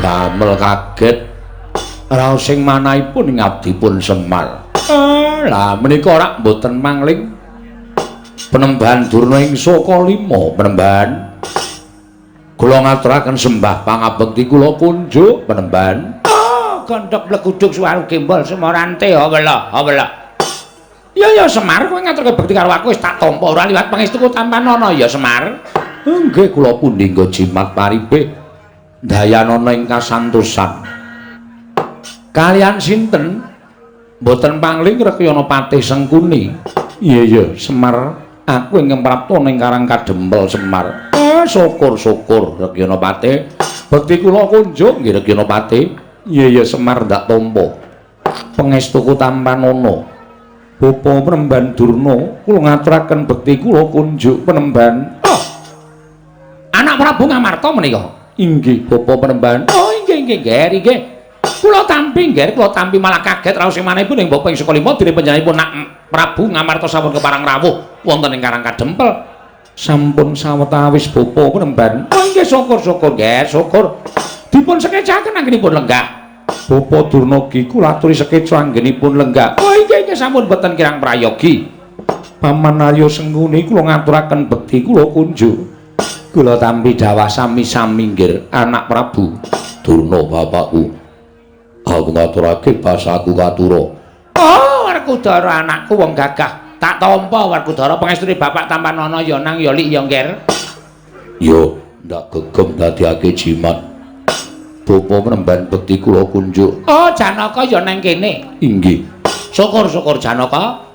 Damel kaget raos sing manahipun ngabdipun Semar. Lah menika rak mboten mangling Penembahan Durna ing Saka Lima Penembahan. Kula ngaturaken sembah pangabekti kula kunjuk Penembahan. Gondhok blekuduk suwaru gembol Semorante wela. Ya Semar kowe ngaturke bekti karo aku wis tak tampa ora liwat pangestuku Tampanana ya Semar. Nggih kula pundhingga jimat paripe dayanana ing kasantosan. Kalian sinten? Mboten pangling Rekyana Patih Sengkuni. Iya Semar. Aku ingkang prapta ning Karang Kadempel Semar. Syukur Rekyana Patih. Bekti kula kunjuk nggih Rekyana Patih. Iya Semar ndak tampa. Pangestuku Tampanana. Bapa Penemban Durna, kula ngaturaken bekti kula kunjuk Penemban. Anak Prabu Ngamarta menika. Inggih Bapa Penemban. Inggih. Kula tampi malah kaget raos sing manehipun ing Bapa ing Saka Lima dire panjenenganipun Nak Prabu Ngamarta sampun keparang rawuh wonten ing Karang Kadempel. Sampun sawetawis Bapa Penemban. Inggih syukur. Dipun sekecaken anggenipun lenggah. Bapa Durna ki kula aturi sekeca anggenipun lenggah. Inggih sampun boten kirang prayogi. Paman Arya Sengkuni kula ngaturaken bekti kula kunjuk. Kula tampi dawah sami-sami nggih anak Prabu Durna bapakku. Aku ngaturake basaku katura. Werkudara anakku wong gagah. Tak tampa Werkudara pangestune Bapak Tampanana ya nang ya lik ya ngger. Yo ndak gegem dadiake jimat. Bapa Penemban bekti kula kunjuk. Janaka ya nang kene. Inggih. Syukur Janaka.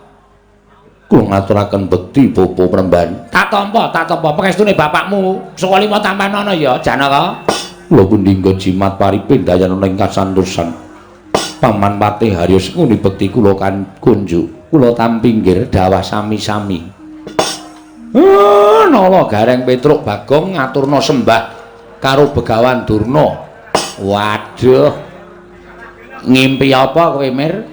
Kula ngaturaken bekti Bapa Penemban. Tak tampa pangestune bapakmu Saka Lima Tampanana ya Janaka. Kula pundhingga jimat paripe dayanana ing kasantosan. Paman Patih Harya Sengkuni bekti kula kan kunjuk. Kula tampi nggih dawah sami-sami. Nala Gareng Petruk Bagong ngaturna sembah karo Begawan Durna. Waduh. Ngimpi apa kowe, Mir?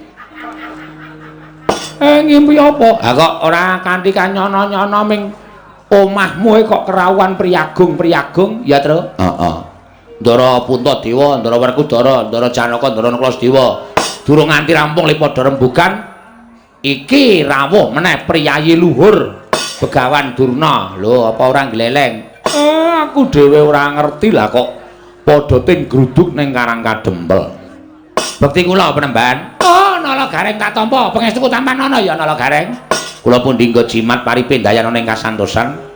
Ngimpi apa? Kok ora kanthi kanyono-nyono ming omahmu kok kerawuhan priyagung, ya, Tru? Heeh. Ndara Puntadewa, Ndara Werkudara, Ndara Janaka, Ndara Klasdewa. Durung nganti rampung lipada rembugan. Iki rawuh meneh priyayi luhur Begawan Durna. Lho, apa ora gleleng? Aku dhewe ora ngerti lah kok padha ting gruduk ning Karang Kadempel. Bekti kula Penemban. Nala Gareng tak tampa, pangestuku Tampanana ya Nala Gareng. Kula pundhingga jimat paripe dayanana ing kasantosan.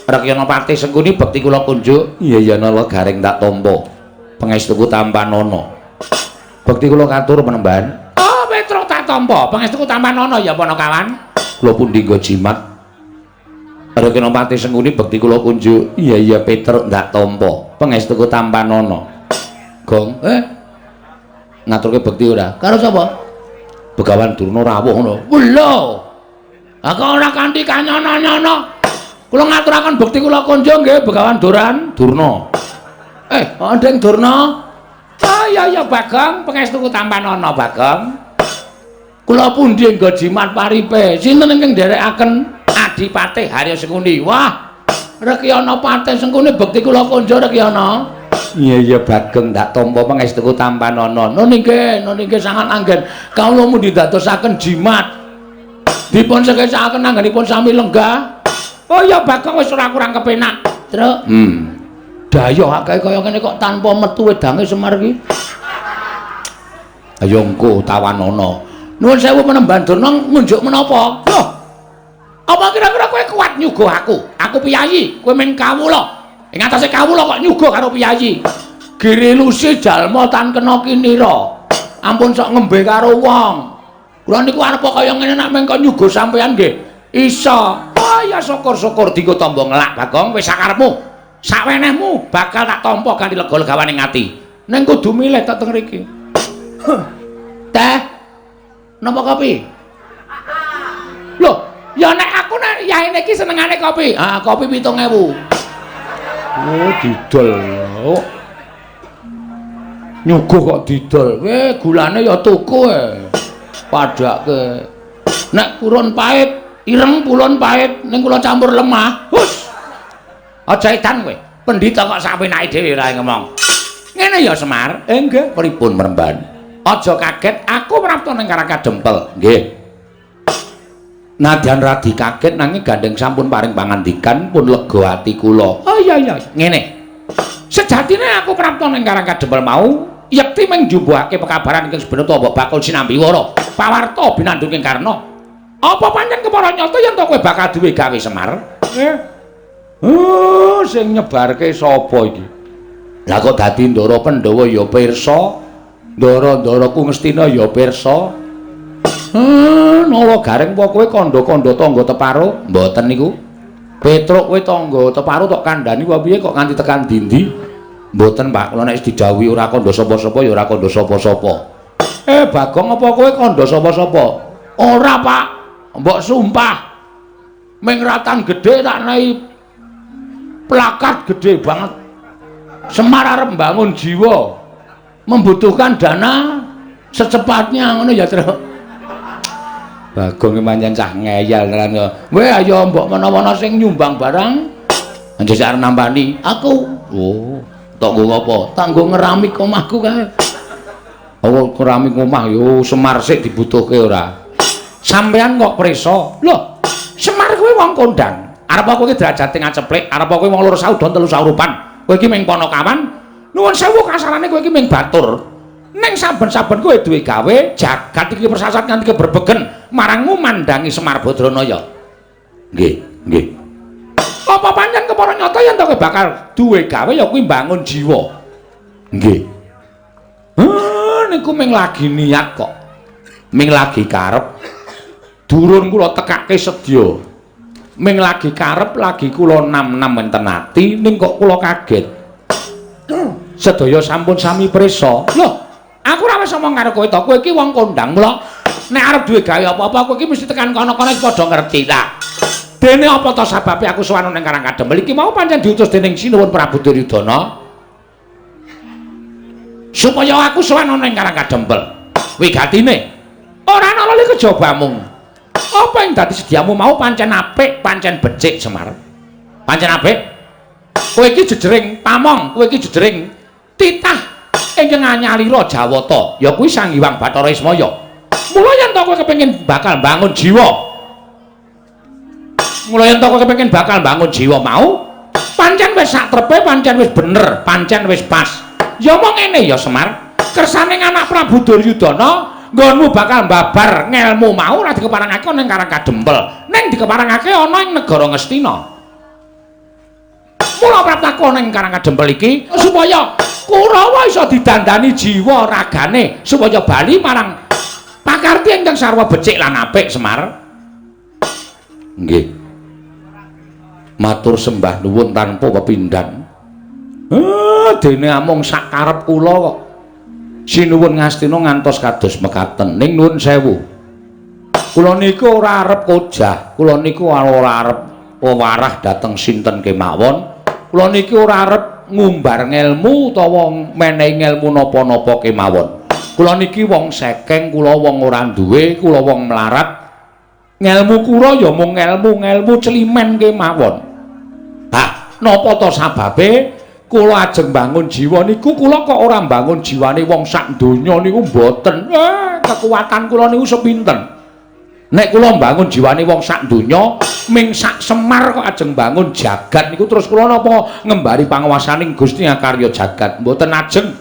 Rekyana Patih Sengkuni bekti kula kunjuk. Iya Nala Gareng tak tampa. Pangestuku Tampanana. Bekti kula katur Penemban. Petruk tak tampa. Pangestuku Tampanana ya Panakawan. Kula pundhingga jimat. Rekyana Patih Sengkuni bekti kula kunjuk. Iya Petruk tak tampa. Pangestuku Tampanana. Gong, ngaturke bekti ora? Karo sapa? Begawan Durna rawuh ngono. Lho. Kok ora kanthi kanyono-nyono. Kula ngaturaken bekti kula kunjuk nggih Begawan Durna. Ndeng Durna. Ya Bagong, pangestuku Tampanana Bagong. Kula pundi nggo jimat paripe. Sinten ingkang nderekaken Adipati Harya Sengkuni? Wah, Rekyana Patih Sengkuni bekti kula kunjuk Rekyana. Iya Bagong ndak tampa pangestuku Tampanana. Niki sangat anggen. Kawula mundi dadosaken jimat. Dipun sekecakaken anggenipun sami lenggah. Ya Bagong wis ora kurang kepenak. Truk. Dayoh akeh kaya ngene kok tanpa metu wedange Semar iki. Ayo engko tawanana. Nuwun sewu Penemban Durna ngunjuk menapa? Loh. Apa kira-kira kowe kuat nyuguh aku? Aku piyayi, kowe men kawula. Ing atase kawula kok nyuguh karo piyayi. Giri lusi jalma tan kena kinira. Ampun sok ngembe karo wong. Kula niku arep kaya ngene nek mengko nyuguh sampean nggih. Isa. Ya syukur dienggo tamba ngelak Bagong wis sakarepmu. Sawenehmu bakal tak tampa kanthi lega-legawaning ati. Ning kudu milih tek teng mriki. Teh. Napa kopi? Loh, ya nek aku nek yaene iki senengane kopi. Kopi 7.000. Didol. Nyuguh kok didol. Gulane ya tuku padhake. Nek purun pahit, ireng pulon pahit ning kula campur lemah. Hus. Aja edan kowe. Pendhita kok sapenake dhewe ora ngomong. Ngene ya Semar. Nggih, pripun Mremban? Aja kaget, aku prapta ning Karangka Dempel. Nggih. Nadyan radi kaget nanging gandeng sampun paring pangandikan pun lega ati kula. Oh iya. Ngene. Sejatine aku prapta ning Karangka Dempel mau yekti mung njumbuhake pekabaran ingkang sebenarnya mbok bakul sinambiwara. Pawarta binandunging Karna. Apa pancen kepara nyata yen to kowe bakal duwe gawe Semar? Sing nyebarke sapa iki? Lah kok dadi Ndara Pandhawa ya pirsa, Ndara-ndaraku Ngastina ya pirsa. Nala Gareng apa kowe kandha-kandha tangga teparo? Mboten niku. Petruk kowe tangga teparo tok kandhani apa piye kok nganti tekan dindi? Mboten Pak, kula nek didhawuhi ora kandha sapa-sapa ya ora kandha sapa-sapa. Bagong apa kowe kandha sapa-sapa? Ora Pak. Mbok sumpah. Ming ratan gedhe tak nehi plakat gedhe banget. Semar arep mbangun jiwa. Membutuhkan dana secepatnya ngono ya, Tru. Bagong pancen cah ngeyel tenan ya. Kowe ayo mbok menawa sing nyumbang barang. Anjir arep nampani. Aku. Oh, tok nggo apa? Tak nggo ngeramik omahku kae. Oh, keramik omah yo Semar sik dibutuhke ora. Sampean kok preso? Lho, Semar kuwi wong kondang. Arep kowe derajate ngaceplek, arep kowe wong loro saudon telu saurupan. Kowe iki ming Panakawan. Nuwun sewu kasarane kowe iki ming batur. Ning saben-saben kowe duwe gawe, jagat iki persasat nganti keberbegen marang ngumandangi Semar Badranaya. Nggih. Apa pancen kepara nyata yen kowe bakal duwe gawe ya kuwi mbangun jiwa. Nggih. Niku ming lagi niat kok. Ming lagi karep. Durun kula tekake sedya. Ming lagi karep, lagi kula nam-nam wonten ati ning kok kula kaget. Sedaya sampun sami prisa. Lho, aku ora wis omong karo kowe to, kowe iki wong kondang, mula nek arep duwe gawe apa-apa kowe iki mesti tekan kono-kono padha ngerti ta. Dene apa to sababe aku sowan ning Karangka Dempel iki mau pancen diutus dening Sinuwun Prabu Duryudana supaya aku sowan ning Karangka Dempel. Wigatine ora ana lali kejobamu. Apa yang dadi sediamu mau pancen apik, pancen becik Semar. Pancen apik. Kowe iki jejering pamong, kowe iki jejering titah ingkang anyalira Jawata, ya kuwi Sang Hyang Bathara Ismaya. Mula yen to kowe kepengin bakal bangun jiwa. Mula yen to kowe kepengin bakal bangun jiwa mau, pancen wis sak trepe, pancen wis bener, pancen wis pas. Ya omong ngene ya Semar. Kersane anak Prabu Duryudana nggonmu bakal mbabar ngelmu mau ora dikeparangake ning Karangka Dempel, ning dikeparangake ana ing negara Ngastina. Mula praptaku ning Karangka Dempel iki supaya Kurawa iso didandani jiwa ragane supaya bali marang pakarti ingkang sarwa becik lan apik Semar. Nggih. Matur sembah nuwun tanpa pepindhan. Dene amung sak karep kula kok. Sinuwun Ngastina ngantos kados mekaten ning nuwun sewu. Kula niku ora arep kojah, kula niku ora arep wewarah dhateng sinten kemawon. Kula niki ora arep ngumbar ngelmu utawa menehi ngelmu napa-napa kemawon. Kula niki wong sekeng, kula wong ora duwe, kula wong melarat. Ngelmu kula ya mung ngelmu celimen kemawon. Napa to sababe? Kula ajeng bangun jiwa niku kula kok ora bangun jiwane wong sak donya niku mboten. Kekuatan kula niku sepinten. Nek kula bangun jiwane wong sak donya, ming sak Semar kok ajeng bangun jagat niku terus kula napa ngembari panguwasaning Gusti Ngakarya jagat. Mboten ajeng.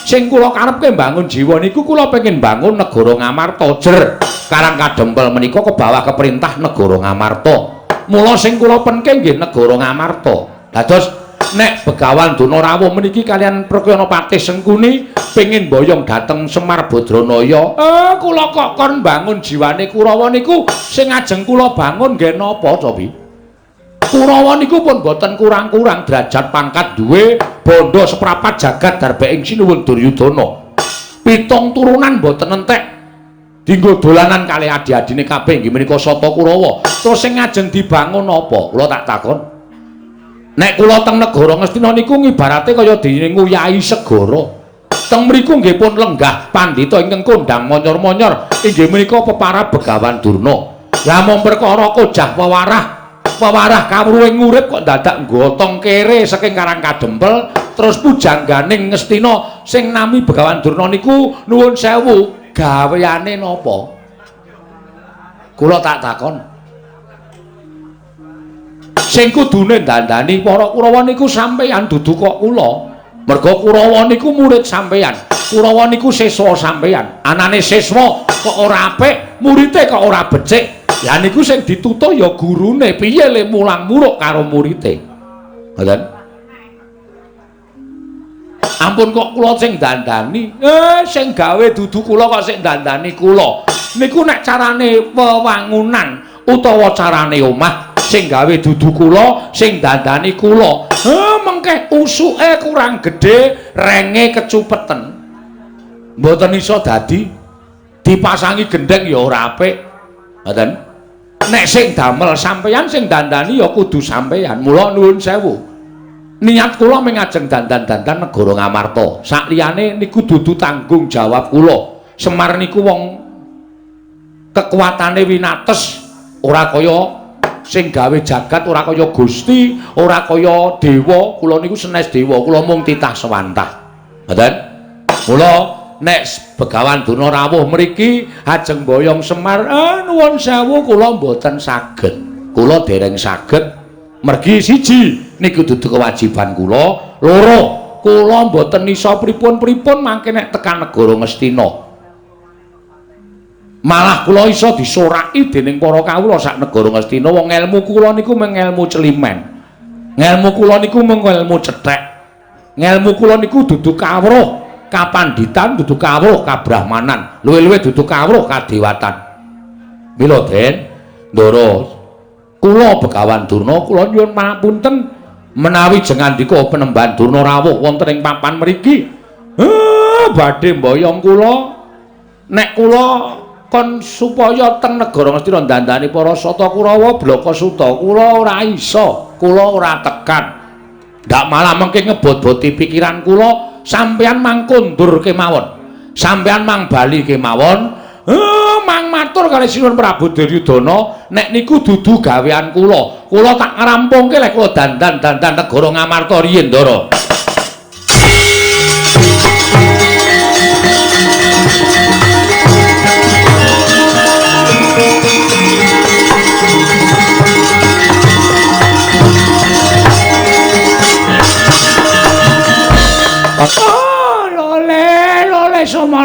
Sing kula karepke bangun jiwa niku kula pengin bangun negara Ngamarta jer. Karangka Dempel menika kebawah keperintah negara Ngamarta. Mula sing kula penke nggih negara Ngamarta. Dados nek Begawan Donorawuh meniki kalian Prakyanapati Sengkuni pengin boyong dateng Semar Badranaya. Kula kok kon bangun jiwane Kurawa niku sing ajeng kula bangun nggih napa cobi? Kurawa niku pun boten kurang-kurang derajat pangkat duwe bondo seprapat jagat darbeke Sinuwun Duryudana. 7 turunan boten entek. Dinggo dolanan kalih adi-adine kabeh nggih menika Sata Kurawa. Terus sing ajeng dibangun apa? Kula tak takon. Nek kula teng negara Ngastina niku ngibarate kaya dinguyahi segara. Teng mriku nggih pun lenggah pandhita ingkang kondang monyor-monyor inggih menika peparab Begawan Durna. Lah mung perkara kojah pewarah pewarah kawruhing urip kok dadak nggotong kere saking Karang Kadempel terus pujangganing Ngastina sing nami Begawan Durna niku nuwun sewu gaweane napa? Kula tak takon. Sing kudune dandani para Kurawa niku sampeyan dudu kok kula. Merga Kurawa niku murid sampeyan. Kurawa niku siswa sampeyan. Anane siswa kok ora apik, murite kok ora becik. Ya niku sing ditutuh ya gurune, piye le mulang muruk karo murite. Ngoten. Ampun kok kula sing dandani. Sing gawe dudu kula kok sing dandani kula. Niku nek carane wewangunan utawa carane omah sing gawe dudu kula, sing dandani kula. Mengke usuke kurang gedhe, renge kecupeten. Mboten iso dadi dipasangi gendeng ya ora apik. Ngoten. Nek sing damel sampeyan sing dandani ya kudu sampeyan. Mula nuwun sewu. Niat kula mung ajeng dandan-dandan negara Ngamarta. Sakliyane niku dudu tanggung jawab kula. Semar niku wong kekuatane winates ora kaya sing gawe jagat, ora kaya Gusti, ora kaya dewa. Kula niku senes dewa, kula mung titah sewantah. Ngoten. Mula nek Begawan Durna rawuh mriki ajeng boyong Semar, nuwun sewu kula mboten saged. Kula dereng saged. Mergi siji niku dudu kewajiban kula, loro kula mboten iso pripun-pripun mangke nek tekan negara Ngastina. Malah kula iso disoraki dening para kawula sak negara Ngastina. Wong ilmu kula niku mung ilmu celimen. Ngelmu kula niku mung ilmu cethek. Ngelmu kula niku dudu kawruh kapanditan, dudu kawruh kabrahmanan. Luwih-luwih dudu kawruh kadewatan. Mila Den, ndara kula Begawan Durna kula nyuwun pangapunten menawi jengandika Penemban Durna rawuh wonten ing papan mriki. Badhe mboyong kula nek kula kon supaya teng negara Ngastina dandani para Sata Kurawa Blaka Suta kula ora iso, kula ora tekan. Ndak malah mengke ngebot-boti pikiran kula, sampeyan mang kondur kemawon. Sampeyan mang bali kemawon. Mang matur kali Sinuwun Prabu Duryudana nek niku dudu gawean kula. Kula tak ngrampungke lek kula dandan-dandan negara Ngamarta riyin, Ndara.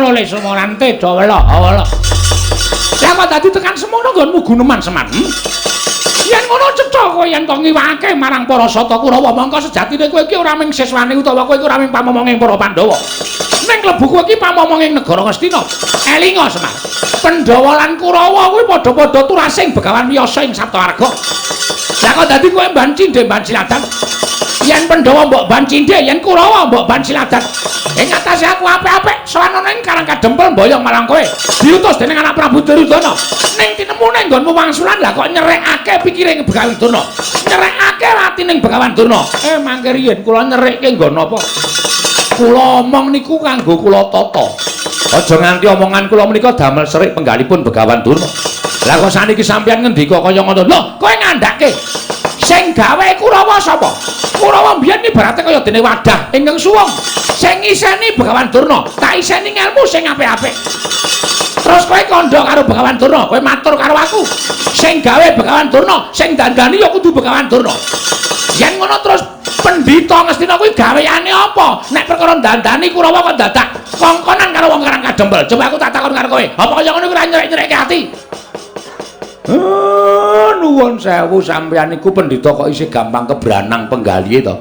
Lole semua nanti dawela. Lah kok dadi tekan semono nggonmu guneman Semar. Yen ngono cetha kowe yen kok ngiwake marang para Sata Kurawa mongko sejatine kowe iki ora ming siswane utawa kowe iki ora ming pamomonging para Pandhawa. Ning klebu kowe iki pamomonging negara Ngastina. Elinga Semar. Pandhawa lan Kurawa kuwi padha-padha turasing Begawan Wiyasa ing Saptawarga. Lah kok dadi kowe mban cindhe mban siladan. Yen Pandhawa mbok ban cindhe, yen Kurawa mbok ban siladan. Ing atase aku apik-apik sowan ana ing Karang Kadempel mboyong marang kowe. Diutus dening anak Prabu Duryudana. Ning tinemune nggonmu wangsulan lah kok nyerekake pikire Begawan Durna. Nyerekake atining Begawan Durna. Mangke riyen kula nyerekke nggon apa? Kula omong niku kanggo kula tata. Aja nganti omongan kula menika damel serik penggalipun Begawan Durna. Lah kok saniki sampeyan ngendika kaya ngono. Lho, kowe ngandhake sing gawe Kurawa sapa? Kurawa mbiyen ibarate kaya dene wadah ingkang suwung. Sing iseni Begawan Durna, tak iseni ngelmu sing apik-apik. Terus kowe kandha karo Begawan Durna, kowe matur karo aku. Sing gawe Begawan Durna, sing dandani ya kudu Begawan Durna. Yen ngono terus Pendhita Ngastina kuwi gaweane apa? Nek perkara dandani Kurawa kok dadak kongkonan karo wong Karang Kadempel. Coba aku tak takon karo kowe. Apa kaya ngono kuwi ora nyerek-nyerekke ati? Nuwun sewu sampeyan niku Pendhita kok isih gampang kebranang penggalihe to.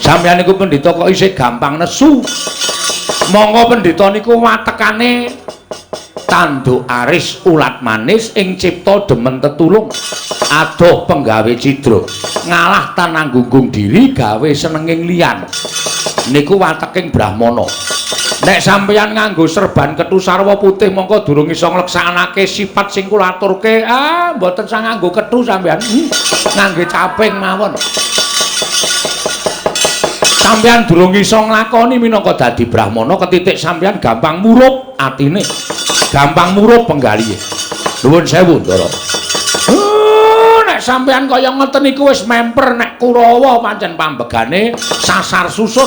Sampeyan niku Pendhita kok isih gampang nesu. Monggo Pendhita niku watekane tanduk aris ulat manis ing cipta demen tetulung. Adoh penggawe cidra. Ngalah tananggunggung diri gawe senenging liyan. Niku wateking Brahmana. Nek sampeyan nganggo serban kethu sarwa putih mongko durung iso ngleksanake sifat sing kula aturke. Mboten sang nganggo kethu sampeyan. Ngangge caping mawon. Sampeyan durung iso nglakoni minangka dadi Brahmana ketitik sampeyan gampang murup atine. Gampang murup penggalihe. Nuwun sewu, Ndara. Nek sampean kaya ngoten iku wis memper nek Kurawa pancen pambegane sasar susur.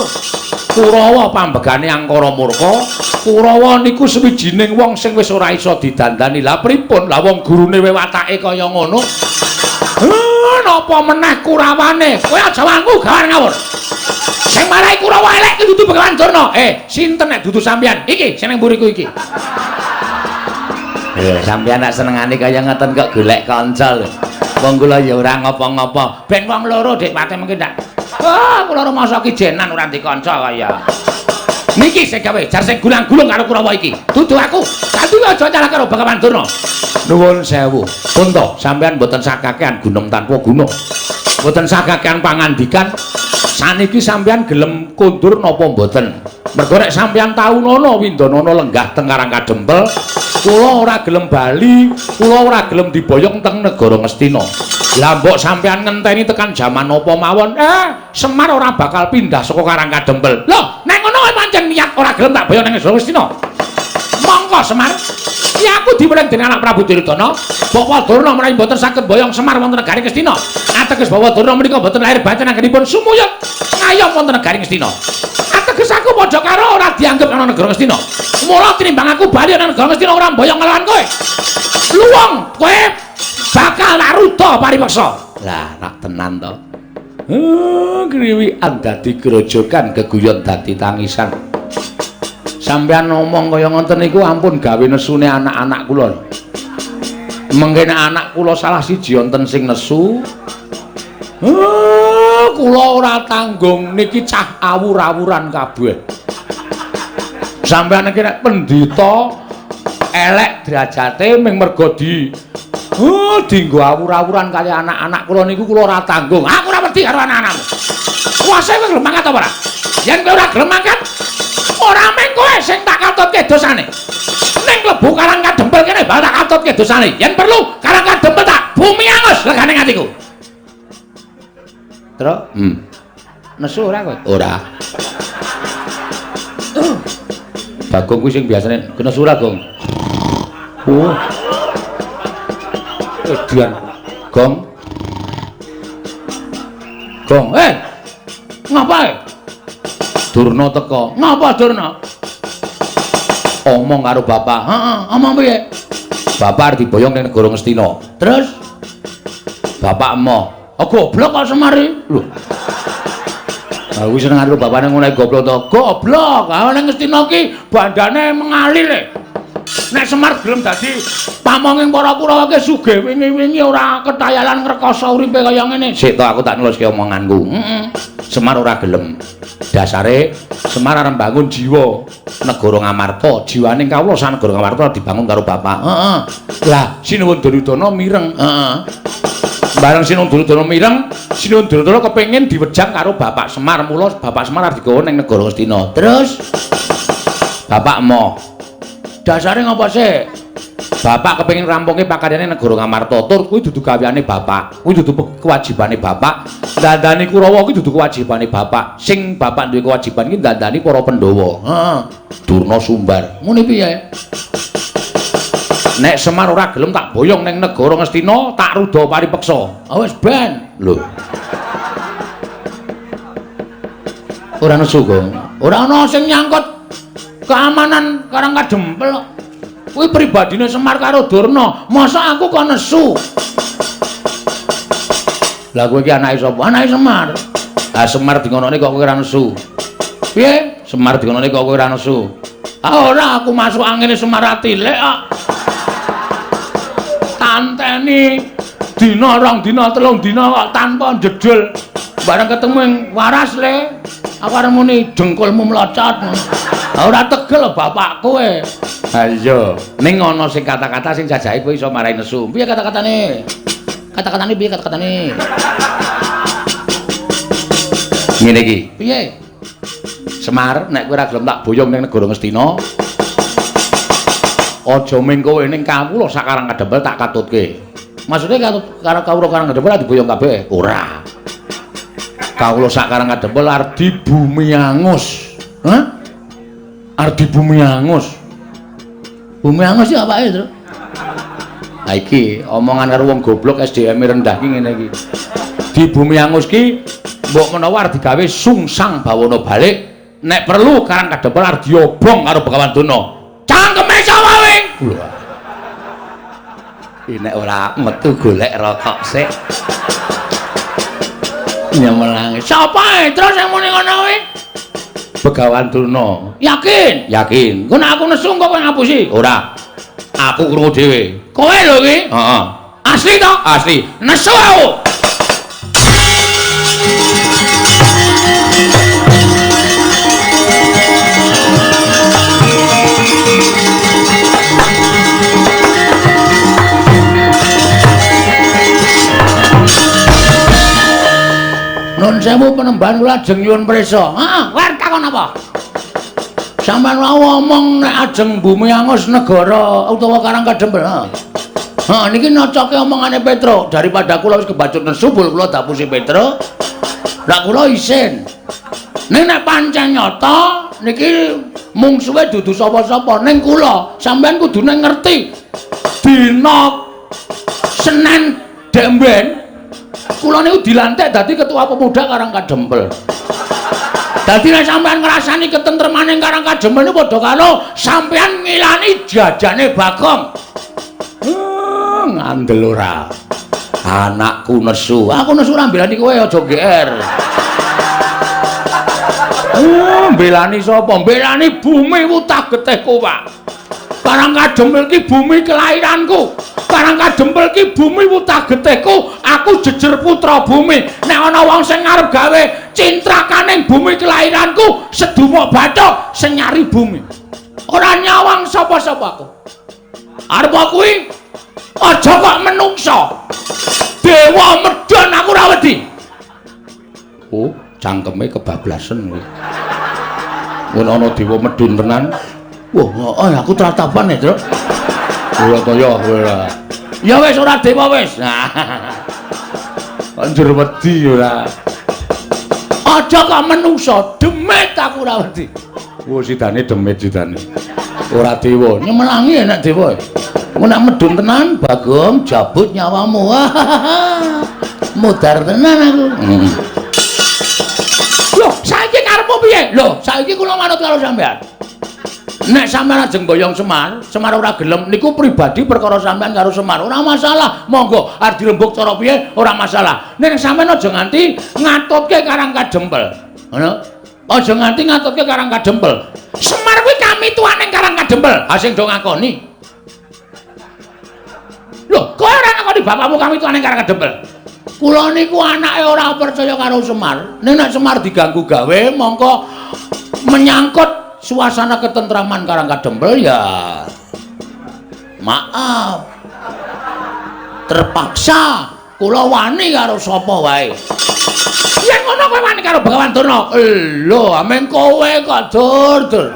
Kurawa pambegane angkara murka. Kurawa niku sawijining wong sing wis ora iso didandani. Lah pripun? Lah wong gurune watake kaya ngono. Napa meneh Kurawane? Kowe aja wangku gawan ngawur. Sing marai Kurawa elek iki dudu Begawan Durna. Sinten nek dudu sampean? Iki sing nang mburiku iki. Sampeyan nak senengane kaya ngoten kok golek kanca lho. Wong kula ya ora ngopo-ngopo. Ben wong loro Dik Pate mengki ndak. Kula ora masa kijenan ora dikanca kaya. Niki sing gawe jar sing gulang-gulung karo Kurawa iki. Dudu aku. Dadi aja nyalah karo Begawan Durna. Nuwun sewu. Punta, sampeyan mboten sakakean gunem tanpa guna. Mboten sakakean pangandikan. Saniki sampeyan gelem kundur napa mboten? Mergo nek sampeyan tau nono Windanana lenggah teng Karang Kadempel, kula ora gelem bali, kula ora gelem diboyong teng negara Ngastina. Lah mbok sampeyan ngenteni tekan jaman apa mawon, Semar ora bakal pindah saka Karang Kadempel. Lho, nek ngono pancen niat ora gelem tak boyong nang negara Ngastina. Monggo Semar. Ya aku diweling dening anak Prabu Duryudana, Bapak Durna menawi mboten saged boyong Semar wonten negari Ngastina. Ateges Bapak Durna menika mboten lahir batin anggenipun sumuyut ngayom wonten negari Ngastina. Ateges aku padha karo ora dianggep ana negara Ngastina. Mula tinimbang aku bali ana negara Ngastina ora boyong ngelawan kowe. Luwung kowe bakal naruda paripeksa. Lah nak tenan to. Kriwikan dadi grojogan geguyon dadi tangisan. Sampeyan ngomong kaya ngoten niku ampun gawe nesune anak-anak kula. Mengkene anak kula salah siji wonten sing nesu. Kula ora tanggung niki cah awur-awuran kabeh. Sampeyan iki nek pendhita elek derajate mung mergo dinggo awur-awuran kali anak-anak kula niku kula ora tanggung. Aku ora wedi karo anak-anakmu. Kuwase kowe gelem mangkat apa ora? Yen kowe ora gelem mangkat, ora mung kowe sing tak katutke dosane. Ning klebu Karang Kadempel kene bakal tak katutke dosane. Yen perlu Karang Kadempel tak bumi angus legane atiku. Terus? Nesu ora kowe? Ora. Bagong kuwi sing biasane kena sura, Gong. Edian. Gong. Gong, ngapain? Durna teko. Ngapa Durna? Omong karo bapak. Omong piye? Bapak arep diboyong ning negara Ngastina. Terus bapak emoh. Goblok kok Semar iki. Lho. Ah wis seneng karo bapane ngono goblok to. Goblok. Ah ning Ngastina ki bandane mengalir. Nek Semar gelem dadi pamonging para Kurawa ki sugih wingi-wingi ora ketayalan ngrekoso uripe kaya ngene. Sik to aku tak neluske omonganku. Semar ora gelem. Dasare Semar arep bangun jiwa negara Ngamarta. Jiwane kawula sak negara Ngamarta dibangun karo bapak. Lah Sinuwun Duryudana mireng. Bareng Sinuwun Duryudana mireng, Sinuwun Duryudana kepengin diwejang karo bapak Semar. Mula bapak Semar arep digawa ning negara Ngastina. Terus bapak emoh. Dasare ngapa sih? Bapak kepengin rampungke pakaryane negara Ngamarta. Tur kuwi dudu gaweane bapak. Kuwi dudu kewajibane bapak. Dandani Kurawa kuwi dudu kewajibane bapak. Sing bapak duwe kewajiban iki dandani para Pandhawa. Durna Sumbar. Ngene piye? Nek Semar ora gelem tak boyong ning negara Ngastina, tak ruda paripeksa. Wis ben. Lho. Ora nesu, Gong. Ora ana sing nyangkut keamanan Karang Kadempel. Kuwi pribadine Semar karo Durna. Masa aku kok nesu? Lah kowe iki anake sapa? Anake Semar. Lah Semar dingonone kok kowe ora nesu. Piye? Semar dingonone kok kowe ora nesu. Ora aku masuk angine Semar atilek kok. Tanteni dina rong dina telung dina kok tanpa jedul. Bareng ketemu ing waras le. Aku arep muni dengkulmu mlocot. Ora tegel bapak kowe. Ha iya, ning ana sing kata-kata sing jajahe kowe iso marai nesu. Piye kata-katane? Kata-katane piye kata-katane? Ngene iki. Piye? Semar, nek kowe ora gelem tak boyong ning negara Ngastina, aja ming kowe ning kawula sak Karang Kadempel tak katutke. Maksude karo kawula Karang Kadempel diboyong kabeh? Ora. Kawula sak Karang Kadempel arep di bumi angus. Arep di bumi angus. Bumi angus iki apake, Tru? Ha iki omongan karo wong goblok SDM rendah ki ngene iki. Di Bumi Angus ki mbok menawa arep digawe sungsang bawana balik, nek perlu Karang Kadempel arep diobong karo Begawan Durna. Cangkeme sapa wing? Nek ora metu golek rokok sik. Nyemelange. Sapa terus sing muni ngono kuwi? Begawan Durna. Yakin? Yakin. Ku nek aku nesu kok kowe ngapusi? Ora. Aku krungu dhewe. Kowe lho iki? Heeh. Asli to? Asli. Nesu aku. Nun sewu Penemban kula ajeng nyuwun prisa. Heeh, kowe takon apa? Sampeyan wau omong nek ajeng Bumi Angus negara utawa Karang Kadempel. Heeh, niki nocoke omongane Petro daripada kula wis kebacut nesu kula dapusi Petro. Lah kula isin. Nek pancen nyata niki mungsuhe dudu sapa-sapa ning kula. Sampeyan kudune ngerti. Dina Senin Demben kula niku dilantik dadi ketua pemuda Karang Kadempel. Dadi nek sampean ngrasani ketentremaning Karang Kadempel niku padha karo sampean ngilani jajane Bagong. Ngandel ora. Anakku nesu. Aku nesu ora mbelani kowe aja GR. Mbelani sapa? Mbelani bumi wutah getih kowak. Karang Kadempel ki bumi kelahiranku. Karang Kadempel ki bumi wutah getihku. Aku jejer putra bumi. Nek ana wong sing arep gawe cintrakaning bumi kelahiranku, sedumuk bathuk sing nyari bumi. Ora nyawang sapa-sapa aku. Arep kuwi aja kok menungso. Dewa medhon aku ora wedi. Oh, cangkeme kebablasen kuwi. Mun ana dewa medhon tenan. Wah, aku tratapan ya, Truk. Ora kaya ora. Ya wis ora dewa wis. Anjur wedi ora. Aja kok menungso, demit aku ora wedi. Wo sidane demit sidane. Ora dewa, nyemelangi enak dewa. Mun nek medun tenan, Bagong jabut nyawamu. Mudar tenan aku. Loh, saiki karepmu piye? Loh, saiki kula manut karo sampean. Nek sampean ajeng boyong Semar, Semar ora gelem niku pribadi perkara sampean karo Semar. Ora masalah. Monggo arep dirembuk cara piye ora masalah. Nek sampean aja nganti ngatutke Karang Kadempel. Ngono. Aja nganti ngatutke Karang Kadempel. Semar kuwi kami tuaning Karang Kadempel. Ha sing do ngakoni. Lho, kowe ora ngakoni bapakmu kami tuaning Karang Kadempel. Kula niku anake ora percaya karo Semar. Nek Semar diganggu gawe mongko menyangkut suasana ketentraman Karang Kadempel ya maaf terpaksa kula wani karo sapa wae. Yen ngono kowe wani karo Begawan Durna. Lho, ameng kowe kok dur.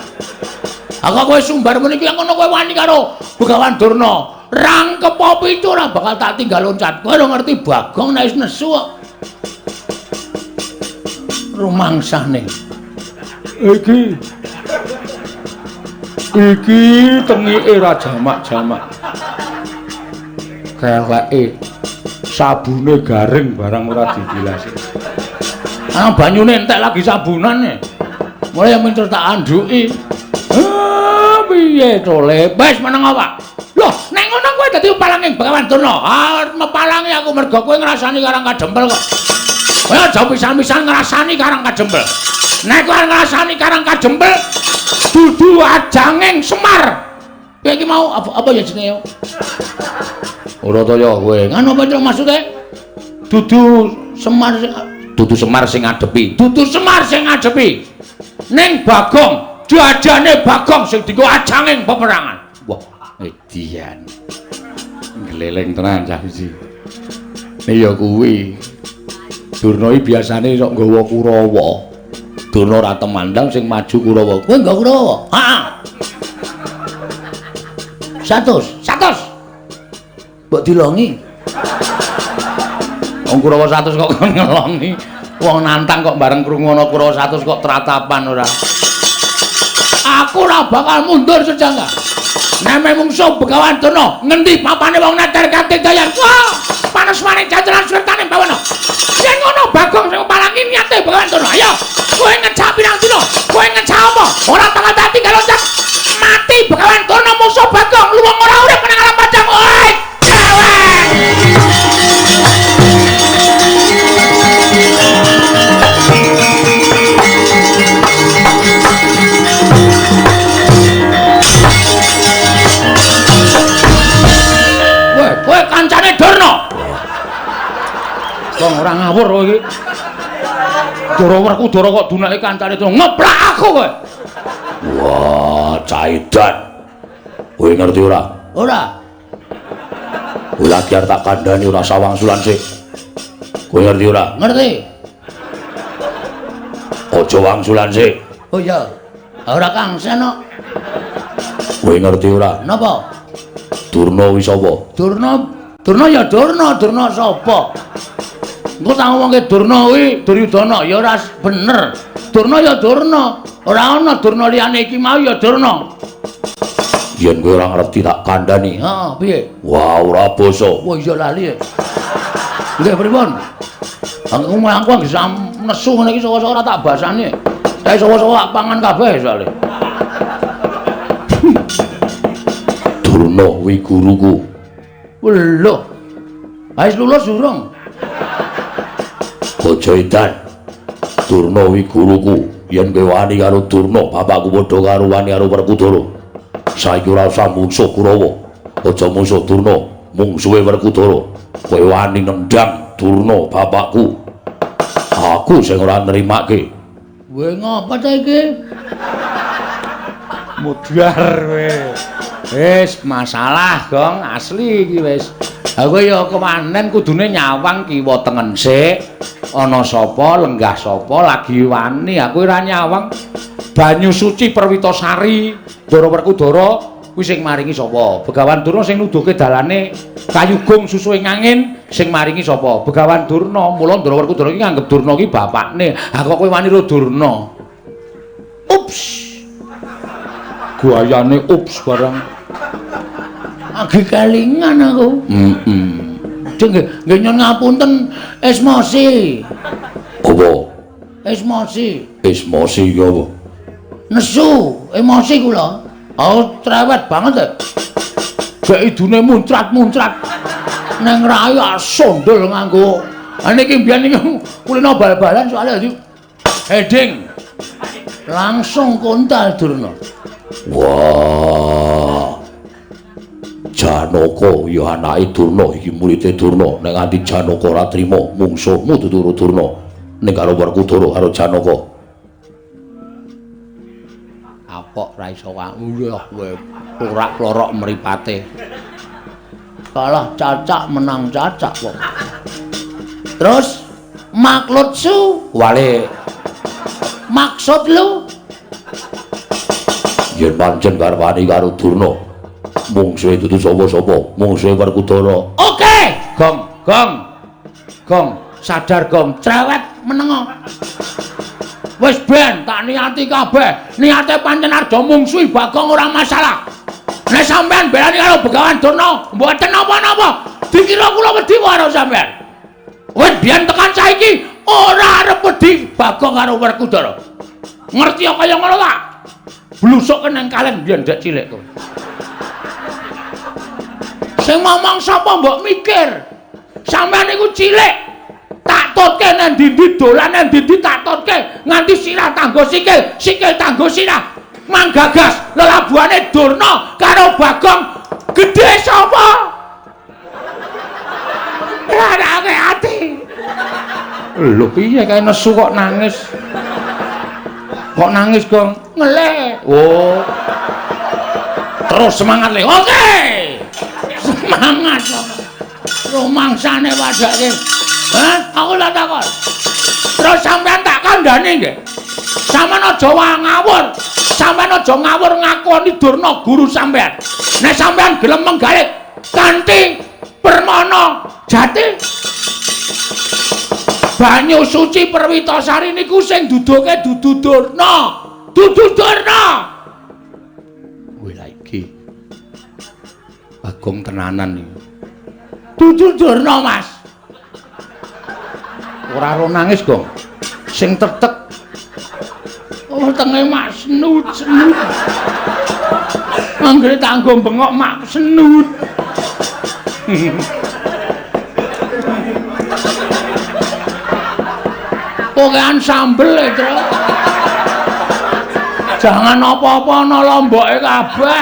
Aku kowe sumbar meniki yen ngono kowe wani karo Begawan Durna. Rangkep apa itu ora bakal tak tinggal loncat. Kowe ora ngerti Bagong nek wis nesu kok. Rumangsane. Iki tengike ra jamak-jamak. Keleke sabune garing barang ora didilasi. Ah banyune entek lagi sabunane. Mulai yang tak anduki. Piye to le? Wis meneng apa? Loh, nek ngono kowe dadi upalanging Begawan Durna. Ah mepalangi aku mergo kowe ngrasani Karang Kadempel kok. Kowe aja pisan-pisan ngrasani Karang Kadempel. Nek kowe ngrasani Karang Kadempel dudu ajanging Semar. Kowe iki mau apa ya jenenge? Ora to ya kowe. Ngono apa itu maksude? Dudu Semar sing ngadepi. Dudu Semar sing ngadepi. Ning Bagong, jajane Bagong sing dienggo ajanging peperangan. Wah, edian. Gleleng tenan cah iki. Ya kuwi. Durna iki biasane sok nggawa Kurawa. Durna ora temandang sing maju Kurawa. Kowe nggawa Kurawa? Heeh. 100. Mbok dilongi. Wong Kurawa 100 kok ngelongi. Wong nantang kok bareng krungu ana Kurawa 100 kok tratapan ora. Aku ora bakal mundur sejangka. Neme mungsuh Begawan Durna ngendi papane wong neter kanthi dayan. Wah, panas maning jajaran sertane bawana. Yen ngono Bagong sing palangi niate Begawan Durna. Ayo, kowe ngecak pirang dina? Kowe ngecak apa? Ora tangan dadi galoncat. Mati Begawan Durna musuh Bagong luwung ora urip nang alam padang. Oi, cewek. Kowe kancane Durna. Wong ora ngawur kowe iki. Dara Werkudara kok dunake kancane Durna. Ngeplak aku kowe. Wah, caidan. Kowe ngerti ora? Ora. Kowe lagi arep tak kandhani ora sawangsulan sik. Kowe ngerti ora? Ngerti. Aja wangsulan sik. Oh iya. Ora Kang Seno. Kowe ngerti ora? Napa? Durna wis apa? Durna ya Durna sapa? Engko tak ngomongke Durna kuwi Duryudana ya ora bener. Durna ya Durna, ora ana Durna liyane iki mau ya Durna. Yen kowe ora ngerti tak kandhani. Heeh, piye? Wah, ora basa. Wah, iya lali. Nggih, pripun? Aku bisa nesu ngene iki saka-saka ora tak basani. Kae saka-saka pangan kabeh soalé. Durna kuwi guruku. Lho. Wis lulus durung? Aja edan. Durna kuwi guruku. Yen kowe wani karo Durna, bapakku padha karo wani karo Werkudara. Saiki ora usah mungsuh Kurawa. Aja mungsuh Durna, mungsuhe Werkudara. Kowe wani nendang Durna bapakku. Aku sing ora nrimake. Kowe ngapa ta iki? Mudhar kowe. Wis masalah Gong, asli iki wis. Ha kowe ya kemanen kudune nyawang kiwa tengen sik. Ana sapa, lenggah sapa lagi wani. Aku ora nyawang. Banyu suci Perwitasari, Dara Werkudara kuwi sing maringi sapa? Begawan Durna sing nuduhke dalane kayugung susu ing angin sing maringi sapa? Begawan Durna. Mula Dara Werkudara iki nganggep Durna iki bapakne. Ha kok kowe wani karo Durna? Ups. Guayane ups barang. Agi kelingan aku. Nggih nyon ngapunten esmosi. Apa? Esmosi. Esmosi iki apa? Nesu, emosi kula. Oh, cerewet banget ya. Gek idune muncrat-muncrat. Neng rayu sondol nganggo. Niki mbiyen niki kulino bal-balan soalnya dadi heading. Langsung kontal Durna. Wah. Janaka ya anake Durna iki muridé Durna. Nek nganti Janaka ora trima mungsuhmu tuturu Durna. Ning karo Werkudara karo Janaka. Apok ra iso wae kowe klorak-klorok mripate. Kalah cacak menang cacak kok. Terus maklutsu wale maksud lu yen pancen karepane karo Durna mungsuhe dudu sapa-sapa mungsuhe Werkudara. Oke Gong sadar Gong cerewet menengo. Wis ben tak niati kabeh. Niate pancen arep mungsuhi Bagong ora masalah. Nek sampean belani karo Begawan Durna, mboten napa-napa. Dikira kula wedi karo sampean. Wis biyen tekan saiki ora arep wedi Bagong karo Werkudara. Ngerti kaya ngono ta? Blusuk nang kalen biyen dek cilik kowe. Sing ngomong sapa mbok mikir. Sampean iku cilik. Tak totke nang ndi dolan nang ndi tak totke nganti sirah tanggo sikil tanggo sirah manggagas lelabuhane Durna karo Bagong gedhe sapa ora ati lho piye kae nesu kok nangis Gong ngeleh oh terus semangat le oke semangat rumangsane padake. Hah? Aku lak takon. Terus sampean tak kandhani nggih. Sampeyan aja ngawur. Sampeyan aja ngawur ngakoni Durna guru sampeyan. Nek sampeyan gelem menggalih kanthi permana jati banyu suci Perwitasari niku sing duduke dudu Durna. Dudu Durna. Kuwi lha iki Bagong tenanan iki. Dudu Durna, Mas. Ora ro nangis, Gong. Sing tetek. Oh, tenge mak senut. Anggere tanggo bengok mak senut. Pokokan sambel e, Tru. Jangan apa-apa ana lomboke kabeh.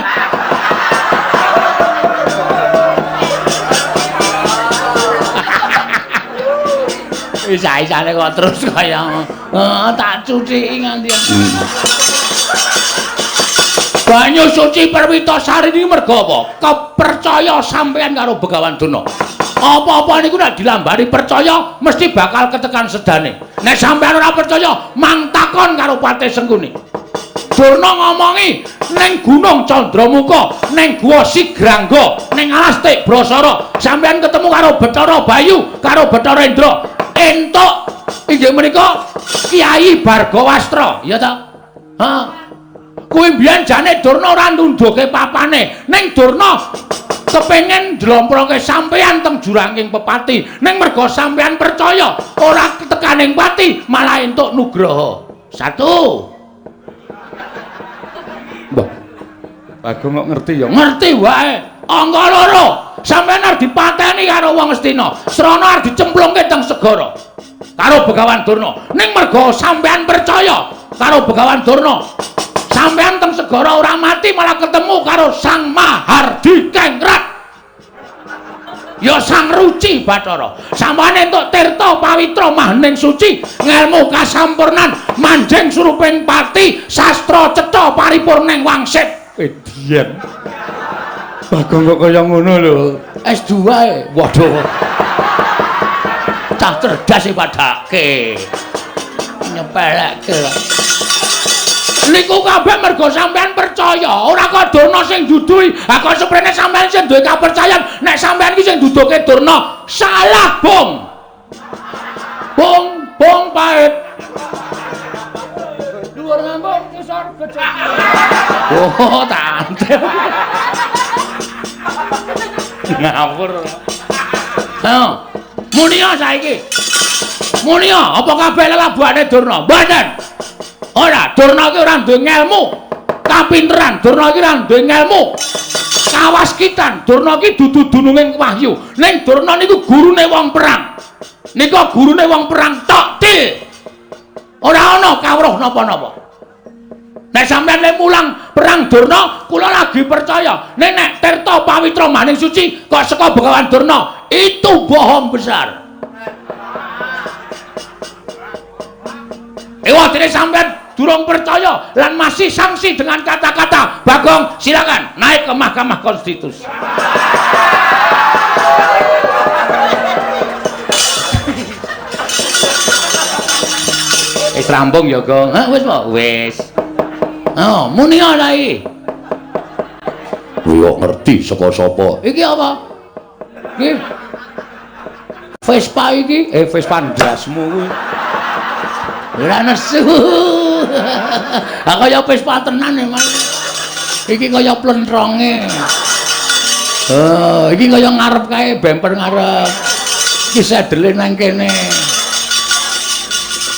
Isa-isane kok terus kaya tak cuciki nganti. Banyu suci Perwitasari iki merga apa? Kepercaya sampeyan karo Begawan Durna. Apa-apa niku nek dilambari percaya mesti bakal ketekan sedane. Nek sampeyan ora percaya, mang takon karo Patih Sengkuni. Durna ngomongi ning Gunung Candramuka, ning Guwa Sigrangga, ning Alas Tik Brasara, sampeyan ketemu karo Bathara Bayu, karo Bathara Indra. Entuk inggih menika Kyai Bargawastra, ya ta? Ha. Kuwi mbiyen jane Durna ora nunduke papane, ning Durna kepengin ndlomproke sampeyan teng juranging pepati, ning merga sampeyan percaya ora tekaning pati malah entuk nugraha. 1. Mbah. Bagong kok ngerti ya? Ngerti wae. Angka 2. Sampeyan arep dipateni karo wong Astina. Srana arep dicemplungke teng segara. Karo Begawan Durna. Ning merga sampeyan percaya karo Begawan Durna. Sampeyan teng segara ora mati malah ketemu karo Sang Mahardi Kengrat. Ya Sang Ruci Bathara. Sampane entuk tirta pawitra mahaning suci, ngelmu kasampurnan, manjing suruping pati, sastra cetha paripurning wangsit. Edian. Bagong kok kaya ngono lho. S2 e. Waduh. Cah cerdas e padake. Nyepelekke. Niku kabeh mergo sampean percaya, ora kok Durna sing duduhi. Ha kok seprene sampean sing duwe kapercayan, nek sampean iki sing duduke Durna, salah, Bung. Bung pait. Dhuwur ngambung ngisor becik. Oh, tante. Ngawur. Ha. Munia saiki. Munia, apa kabeh labuhane Durna? Mboten. Ora, Durna iki ora duwe ngelmu, kapinteran. Durna iki ora duwe ngelmu, kawaskitan. Durna iki dudu dununging wahyu. Ning Durna niku gurune wong perang. Nika gurune wong perang tok til. Ora ana kawruh napa-napa. Nek sampeyan le mulang perang Durna, kula lagi percaya. Nek tirta pawitra maning suci kok saka Begawan Durna, itu bohong besar. Dene sampeyan durung percaya lan masih sanksi dengan kata-kata. Bagong, silakan naik ke Mahkamah Konstitusi. Wis rampung ya, Gong. Hah, wis kok? Wis. Oh, muni ana iki. Kuwi kok ngerti saka sapa? Iki apa? Iki Vespa iki, Vespa ndasmu kuwi. Ora nesu. Ha kaya Vespa tenan emang. Iki kaya plentronge. Oh, iki kaya ngarep kae, bemper ngarep. Iki sedele nang kene.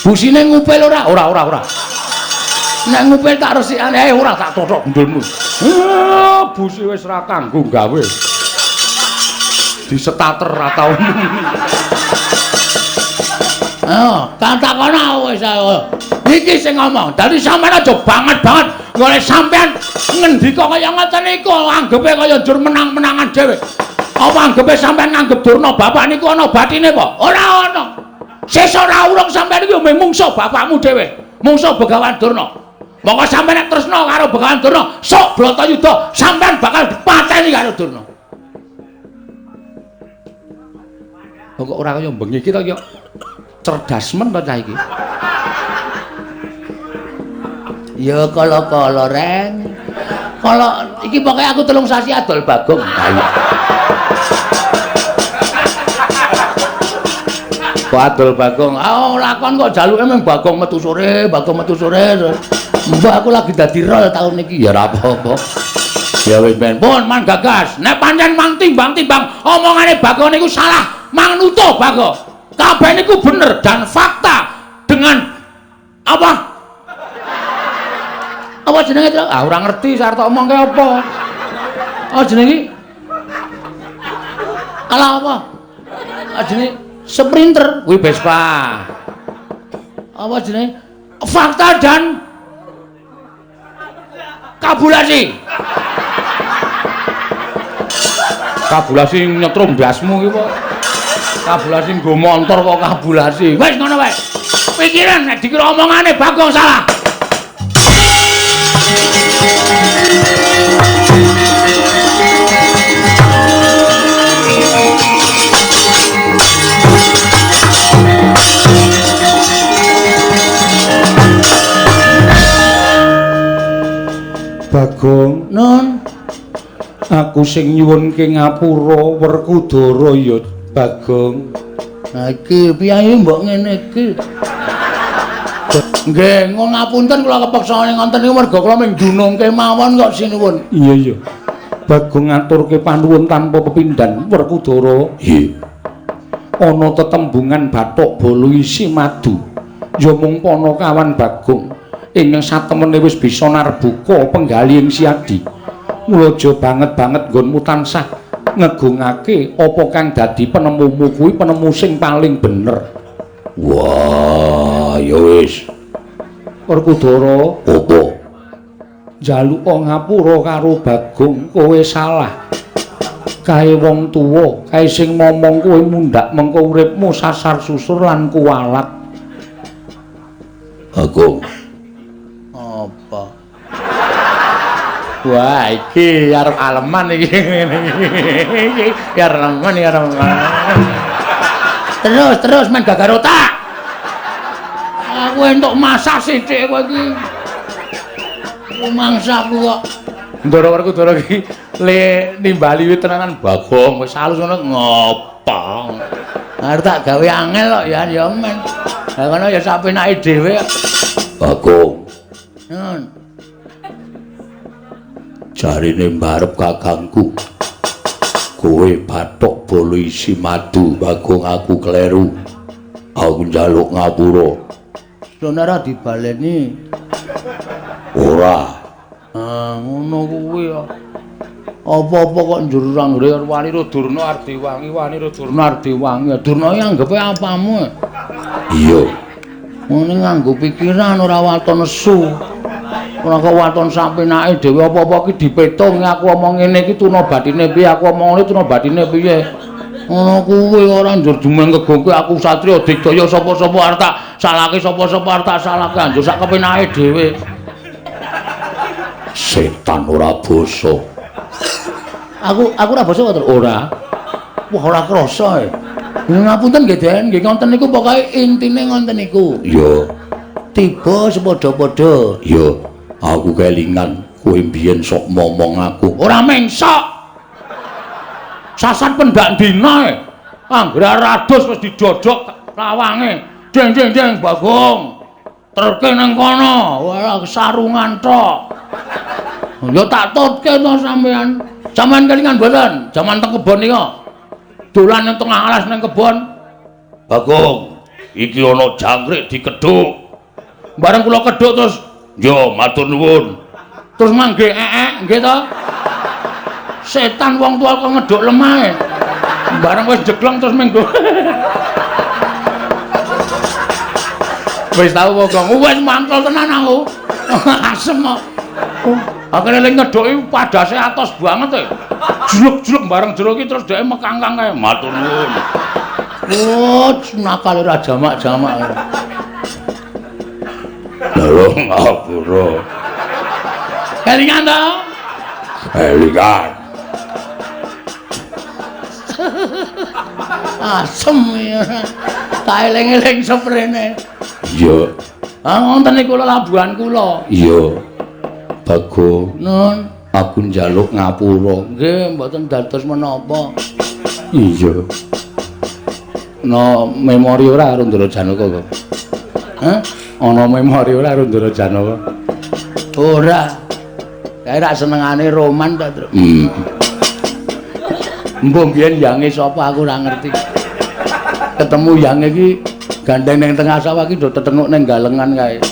Busine ngupil ora? Ora. Nek ngupil tak resikane ora tak totok ndulmu. Busi wis ora kanggo gawe. Disetater ra tau. Katakono wis iki sing ngomong. Dadi sampean aja banget-banget golek sampean ngendika kaya ngoten niku anggepe kaya njur menang-menangan dhewe. Apa anggepe sampean nganggep Durna bapak niku ana batine apa? Ora ana. Sesuk ora urung sampean iki mungsuh bapakmu dhewe. Mungsuh Begawan Durna. Monggo sampean nek tresna karo Begawan Durna, sok Bratayuda sampean bakal dipateni karo Durna. Kok ora kaya bengi iki to ya. Cerdas men to cah iki. Ya kala-kala Reng. Kala iki pokoke aku 3 sasi adol Bagong. Kok adol Bagong. Oh, lakon kok jaluke mung Bagong metu sore, Bagong metu sore. Mbah aku lagi dadi rol tahun iki ya ora apa-apa. Ya wis ben. Pun man gagas. Nek pancen mang timbang-timbang omongane Bagong niku salah, mang nutuh Bagong. Kabeh niku bener dan fakta dengan apa? Apa jenenge? Ah ora ngerti sarta omongke apa. Oh jenenge ala apa? Ah jenenge Sprinter kuwi Vespa. Apa jenenge? Fakta dan kabulasi. Kabulasi nyetrum dasmu iki kok. Kabulasi nggo montor kok kabulasi. Wis ngono wae. Pikiran nek dikira omongane Bagong salah. Bagong, Nun, aku sing nyuwunke ngapura Werkudara ya, Bagong. nah iki piye mbok ngene iki? Nggih, ngon ngapunten kula kepeksa ngonten niku merga kula ming dunungke mawon kok sinuwun. Iya iya. Bagong ngaturke panuwun tanpa pepindhan Werkudara. Nggih. Ana tetembungan bathuk bala isi madu. Ya mung Panakawan Bagong. Ing satemene wis bisa narbuka penggalihing siadi. Mula aja banget-banget nggonmu tansah ngegungake apa kang dadi penemumu kuwi penemu sing paling bener. Wah, ya wis. Werkudara, Apa? njaluka ngapura karo Bagong, kowe salah. Kae wong tuwa, kae sing momong kowe mundhak mengko uripmu sasar susur lan kuwalat. Bagong. Apa? Wah, iki arep aleman iki ngene iki. Ya aleman ya aleman. Terus men gagar otak. Aku entuk masak sithik kowe iki. Mangsaku kok. Ndara Werkudara iki le nimbali wit tenanan Bagong wis halus ngono ngopo. Arep tak gawe angel kok ya men. Lah ngono ya sapenake dhewe. Bagong. Nun. Jarine mbarep kakangku. Kowe bathuk bolo isi madu, Bagong aku kleru. Aku njaluk ngapura. Sonara dibaleni. Ora. Ah, ngono kuwi ya. Apa-apa kok njur ranggre wani Durna Ardiwangi, wani Durna Ardiwangi. Durna iki anggepe apamu? Iya. Ngene nganggo pikiran ora waton nesu. Ora kok waton sapenake dhewe apa-apa iki dipetung aku omong ngene iki tuna bathine piye, aku omong ngene tuna bathine piye. Ngono kuwi ora njur dumeng kegongke aku Satriya Digdaya sapa-sapa arep tak salahke sapa-sapa arep tak salahke anjur sak kepenake dhewe. Setan ora basa. Aku ora basa kok ora. Wah ora krasa e. Ngapunten nggih Den, nggih wonten niku pokoke intine ngoten niku. Iya. Tiba sepadha-padha. Iya. Aku kelingan kowe mbiyen sok momong aku. Ora mengsok. Sasan pendak dina e. Anggere rados wis didodhok lawange. Deng deng deng Bagong. Terke nang kono. Wah sarungan tok. Ya tak tutke to sampean. Sampeyan kelingan mboten? Jaman teng kebon nika. Dolan nang tengah alas nang kebon. Bagong, iki ana jangkrik dikedhuk. Bareng kula kedhuk terus, yo matur nuwun. Terus mangke nggih to? Setan wong tua kok ngedhuk lemah. Bareng wis jeglong terus minggu. Wis tau Bagong, wis mantol tenan aku. Asem kok. Akhire ling ngedhuki padase atos banget e. Juluk-juluk bareng jero iki terus dhek mekangkang kae. Matur nuwun. Oh, nakal ora jamak-jamak. Lho ngapura. Kelingan to? Kelingan. Asem ya. Tak eling-eling seprene. Iya. Ah wonten niku labuhan kula. Iya. Bagong. Nun, aku njaluk ngapura. Nggih, mboten dados menapa. Iya. No memori ora karo Ndara Janaka kok. Hah? Ana memori ora karo Ndara Janaka? Ora. Kae rak senengane roman ta, Tru. Mbok biyen yange sapa aku ora ngerti. Ketemu yange iki gandeng ning tengah sawah iki do tetenguk ning galengan kae.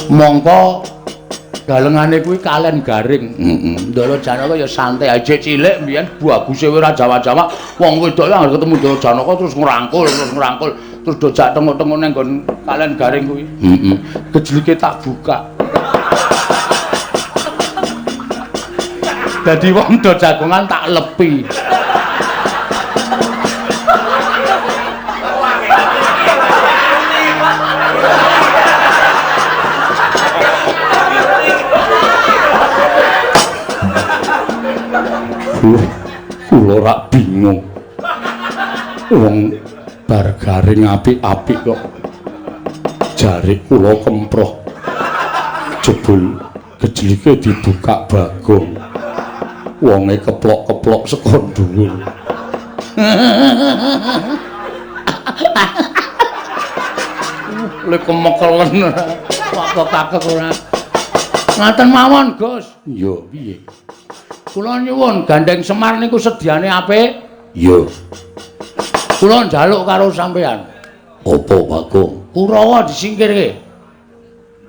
Mongko galengane kuwi kalen garing. Ndara Janaka ya santai aja cilik mbiyen baguse ora Jawa-Jawa. Wong wedok ya ketemu Ndara Janaka terus ngrangkul terus do jak tenguk-tenguk ning nggon kalen garing kuwi. Gejlike tak buka. Dadi wong do jagongan tak lepi. Kula rak bingung. Wong bar garing apik-apik kok. Jare kula kemproh. Jebul gejlike dibuka Bagong. Wonge keplok-keplok saka dhuwur. Lek kemekelen kok kakek ora. Ngaten mawon, Gus. Yo piye? Kula nyuwun Gandeng Semar niku sediane apik? Yo. Kula njaluk karo sampean. Apa, Bagong? Kurawa disingkirke.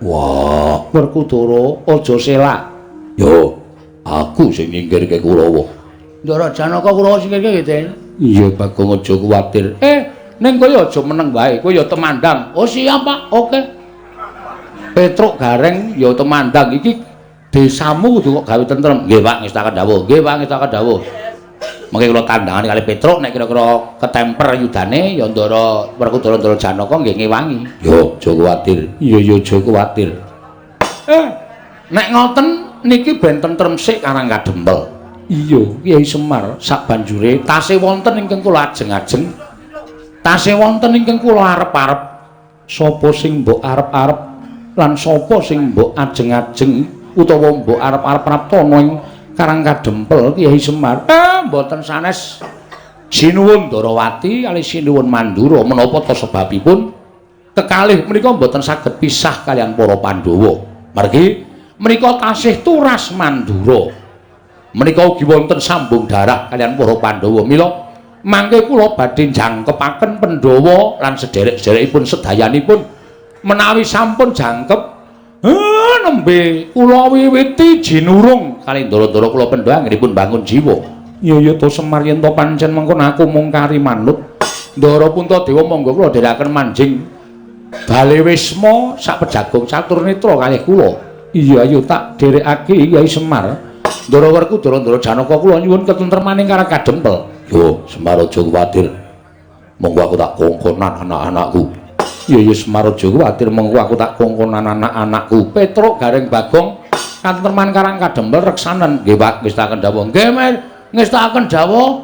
Wah, Werkudara aja selak. Yo, aku sing nyingkirke Kurawa. Ndara Janaka Kurawa singkirke nggih, Den? Iya, Bagong aja kuwatir. Ning kowe aja meneng wae, kowe ya temandang. Oh, siap, Pak. Oke. Petruk Gareng ya temandang iki desamu kudu kok gawe tentrem. Nggih, Pak, ngestaken dawuh. Nggih, Pak, ngestaken dawuh. Mengke kula tandangane kali Petruk nek kira-kira ketemper yudane ya Ndara Werkudara Ndara Janaka nggih ngewangi. Yo, aja kuwatir. Iya, aja kuwatir. Nek ngoten niki ben tentrem sik Karang Kadempel. Iya, Kyai Semar sabanjure tasih wonten ingkang kula ajeng-ajeng. Tasih wonten ingkang kula arep-arep. Sapa sing mbok arep-arep lan sapa sing mbok ajeng-ajeng utawa mbok arep-arep praptana ing Karang Kadempel Kyai Semar. Mboten sanes sinuwun Darawati kali sinuwun Mandura menapa ta sebabipun kekalih menika mboten saged pisah kalian para Pandhawa. Margi menika tasih turas Mandura. Menika ugi wonten sambung darah kalian para Pandhawa. Mila mangke kula badhe jangkepaken Pandhawa lan sederek-sederekipun sedayanipun menawi sampun jangkep nembe kula wiwiti jinurung kali ndara-ndara kula Pandhawa anggenipun bangun jiwa. Ya to Semar yen to pancen mengkon aku mung kari manut. Ndara Puntadewa monggo kula dherekaken manjing Bale Wisma sak pejagung Caturnetra kalih kula. Iya ayo tak dherekake Kyai Semar. Ndara Werkudara Ndara Janaka kula nyuwun ketentremaning Karang Kadempel. Yo Semar aja kuwatir. Monggo aku tak kongkonan anak-anakku. Ya Semar aja kuwatir mengko aku tak kongkonan anak-anakku. Petruk Gareng Bagong katenteman Karang Kadempel reksanen. Nggih Pak, ngestaken dawuh. Nggih, ngestaken dawuh.